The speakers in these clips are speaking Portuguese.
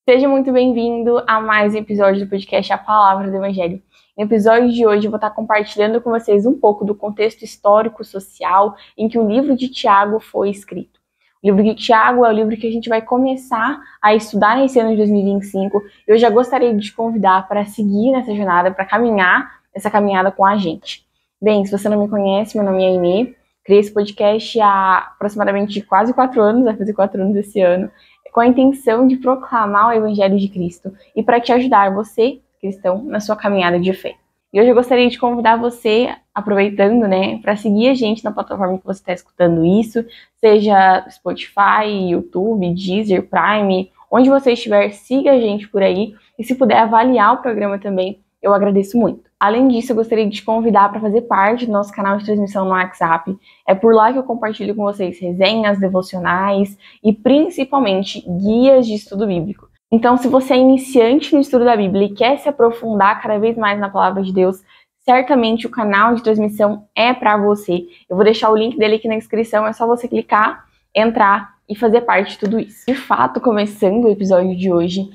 Seja muito bem-vindo a mais um episódio do podcast A Palavra do Evangelho. No episódio de hoje eu vou estar compartilhando com vocês um pouco do contexto histórico-social em que o livro de Tiago foi escrito. O livro de Tiago é o livro que a gente vai começar a estudar nesse ano de 2025. Eu já gostaria de te convidar para seguir nessa jornada, para caminhar essa caminhada com a gente. Bem, se você não me conhece, meu nome é Aimee. Criei esse podcast há aproximadamente quase 4 anos, vai fazer 4 anos esse ano, com a intenção de proclamar o Evangelho de Cristo e para te ajudar, você, cristão, na sua caminhada de fé. E hoje eu gostaria de convidar você, aproveitando, para seguir a gente na plataforma que você está escutando isso, seja Spotify, YouTube, Deezer, Prime, onde você estiver, siga a gente por aí e se puder avaliar o programa também, eu agradeço muito. Além disso, eu gostaria de te convidar para fazer parte do nosso canal de transmissão no WhatsApp. É por lá que eu compartilho com vocês resenhas, devocionais e principalmente guias de estudo bíblico. Então, se você é iniciante no estudo da Bíblia e quer se aprofundar cada vez mais na palavra de Deus, certamente o canal de transmissão é para você. Eu vou deixar o link dele aqui na descrição, é só você clicar, entrar e fazer parte de tudo isso. De fato, começando o episódio de hoje,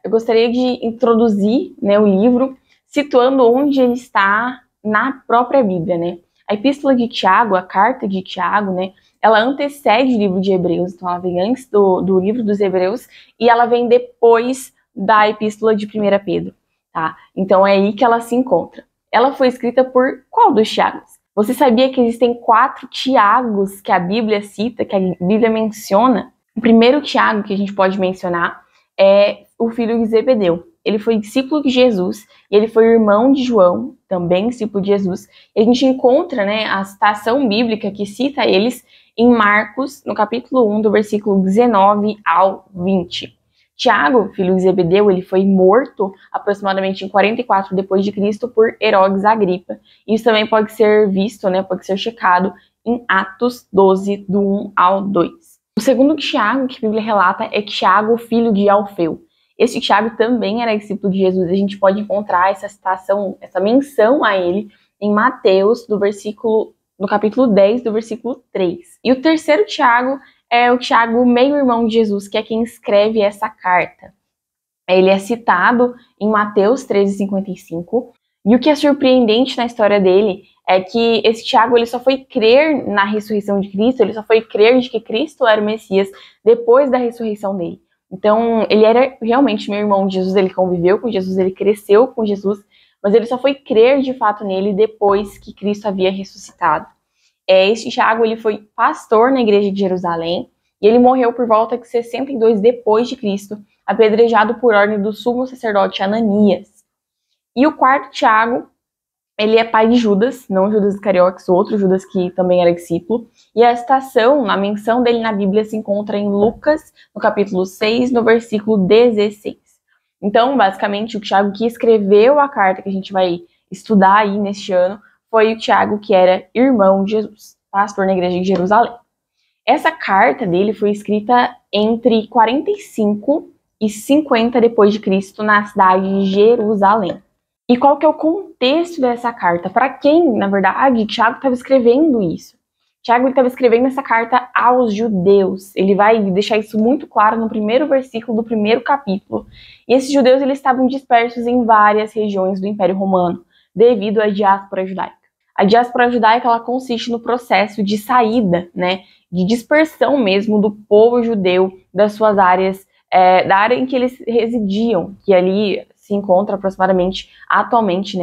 eu gostaria de introduzir o livro, situando onde ele está na própria Bíblia, A Epístola de Tiago, a Carta de Tiago, ela antecede o livro de Hebreus, então ela vem antes do livro dos Hebreus e ela vem depois da Epístola de 1 Pedro, tá? Então é aí que ela se encontra. Ela foi escrita por qual dos Tiagos? Você sabia que existem 4 Tiagos que a Bíblia cita, que a Bíblia menciona? O primeiro Tiago que a gente pode mencionar é o filho de Zebedeu. Ele foi discípulo de Jesus e ele foi irmão de João, também discípulo de Jesus. E a gente encontra a citação bíblica que cita eles em Marcos, no capítulo 1, do versículo 19 ao 20. Tiago, filho de Zebedeu, ele foi morto aproximadamente em 44 depois de Cristo por Herodes Agripa. Isso também pode ser visto, pode ser checado em Atos 12, do 1 ao 2. O segundo Tiago que a Bíblia relata é Tiago, filho de Alfeu. Esse Tiago também era discípulo de Jesus. A gente pode encontrar essa citação, essa menção a ele em Mateus, no capítulo 10, do versículo 3. E o terceiro Tiago é o Tiago, meio-irmão de Jesus, que é quem escreve essa carta. Ele é citado em Mateus 13,55. E o que é surpreendente na história dele é que esse Tiago ele só foi crer na ressurreição de Cristo, ele só foi crer de que Cristo era o Messias depois da ressurreição dele. Então, ele era realmente meu irmão de Jesus, ele conviveu com Jesus, ele cresceu com Jesus, mas ele só foi crer de fato nele depois que Cristo havia ressuscitado. Este Tiago, ele foi pastor na igreja de Jerusalém, e ele morreu por volta de 62 depois de Cristo, apedrejado por ordem do sumo sacerdote Ananias. E o quarto Tiago, ele é pai de Judas, não Judas Iscariotes, outro Judas que também era discípulo. E a citação, a menção dele na Bíblia se encontra em Lucas, no capítulo 6, no versículo 16. Então, basicamente, o Tiago que escreveu a carta que a gente vai estudar aí neste ano foi o Tiago que era irmão de Jesus, pastor na igreja de Jerusalém. Essa carta dele foi escrita entre 45 e 50 depois de Cristo na cidade de Jerusalém. E qual que é o contexto dessa carta? Para quem, na verdade, Tiago estava escrevendo isso? Tiago estava escrevendo essa carta aos judeus. Ele vai deixar isso muito claro no primeiro versículo do primeiro capítulo. E esses judeus eles estavam dispersos em várias regiões do Império Romano, devido à diáspora judaica. A diáspora judaica ela consiste no processo de saída, de dispersão mesmo do povo judeu das suas áreas, da área em que eles residiam, que ali se encontra aproximadamente atualmente,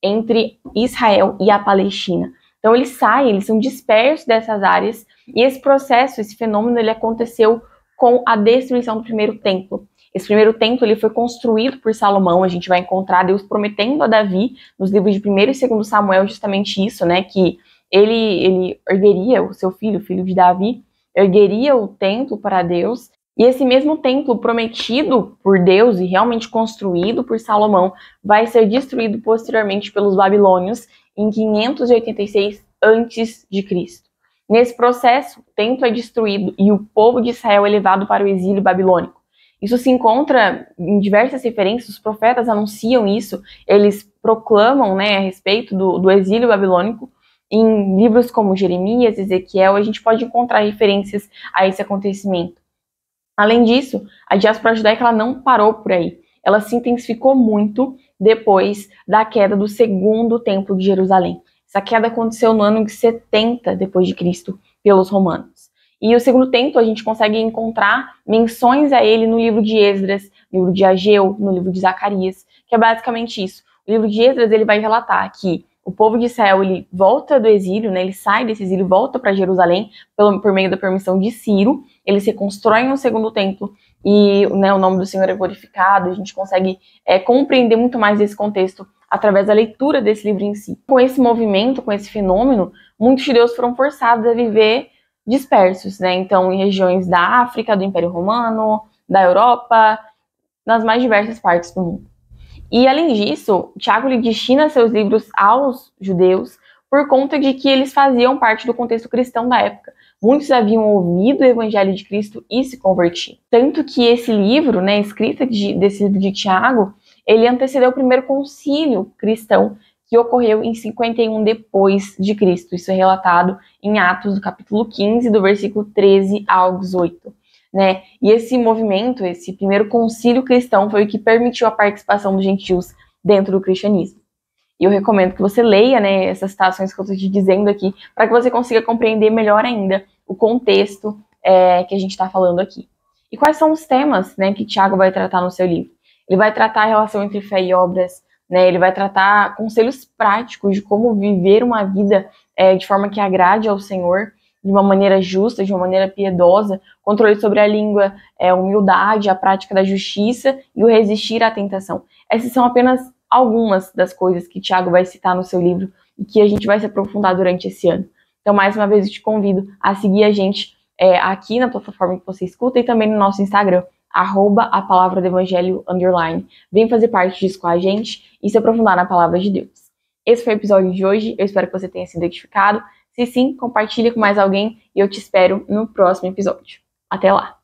entre Israel e a Palestina. Então eles saem, eles são dispersos dessas áreas e esse processo, esse fenômeno, ele aconteceu com a destruição do primeiro templo. Esse primeiro templo ele foi construído por Salomão. A gente vai encontrar Deus prometendo a Davi nos livros de 1 e 2 Samuel justamente isso, que ele ergueria o seu filho, o filho de Davi, ergueria o templo para Deus. E esse mesmo templo prometido por Deus e realmente construído por Salomão vai ser destruído posteriormente pelos babilônios em 586 a.C. Nesse processo, o templo é destruído e o povo de Israel é levado para o exílio babilônico. Isso se encontra em diversas referências, os profetas anunciam isso, eles proclamam a respeito do exílio babilônico. Em livros como Jeremias, Ezequiel, a gente pode encontrar referências a esse acontecimento. Além disso, a diáspora judaica ela não parou por aí. Ela se intensificou muito depois da queda do segundo templo de Jerusalém. Essa queda aconteceu no ano de 70 depois de Cristo pelos romanos. E o segundo templo a gente consegue encontrar menções a ele no livro de Esdras, no livro de Ageu, no livro de Zacarias, que é basicamente isso. O livro de Esdras ele vai relatar que o povo de Israel ele volta do exílio, né, ele sai desse exílio e volta para Jerusalém por meio da permissão de Ciro. Eles reconstroem o segundo templo e, né, o nome do Senhor é glorificado. A gente consegue compreender muito mais esse contexto através da leitura desse livro em si. Com esse movimento, com esse fenômeno, muitos judeus foram forçados a viver dispersos, né? Então, em regiões da África, do Império Romano, da Europa, nas mais diversas partes do mundo. E, além disso, Tiago lhe destina seus livros aos judeus por conta de que eles faziam parte do contexto cristão da época. Muitos haviam ouvido o Evangelho de Cristo e se convertiam. Tanto que esse livro, né, desse livro de Tiago, ele antecedeu o primeiro concílio cristão que ocorreu em 51 depois de Cristo. Isso é relatado em Atos, do capítulo 15, do versículo 13 ao 18. Né? E esse movimento, esse primeiro concílio cristão, foi o que permitiu a participação dos gentios dentro do cristianismo. E eu recomendo que você leia, né, essas citações que eu estou te dizendo aqui, para que você consiga compreender melhor ainda o contexto que a gente está falando aqui. E quais são os temas, né, que Tiago vai tratar no seu livro? Ele vai tratar a relação entre fé e obras, né, ele vai tratar conselhos práticos de como viver uma vida de forma que agrade ao Senhor, de uma maneira justa, de uma maneira piedosa, controle sobre a língua, humildade, a prática da justiça e o resistir à tentação. Essas são apenas algumas das coisas que Tiago vai citar no seu livro e que a gente vai se aprofundar durante esse ano. Então, mais uma vez, eu te convido a seguir a gente aqui na plataforma que você escuta e também no nosso Instagram, @apalavradoevangelho_. Vem fazer parte disso com a gente e se aprofundar na palavra de Deus. Esse foi o episódio de hoje, eu espero que você tenha sido edificado. Se sim, compartilhe com mais alguém e eu te espero no próximo episódio. Até lá!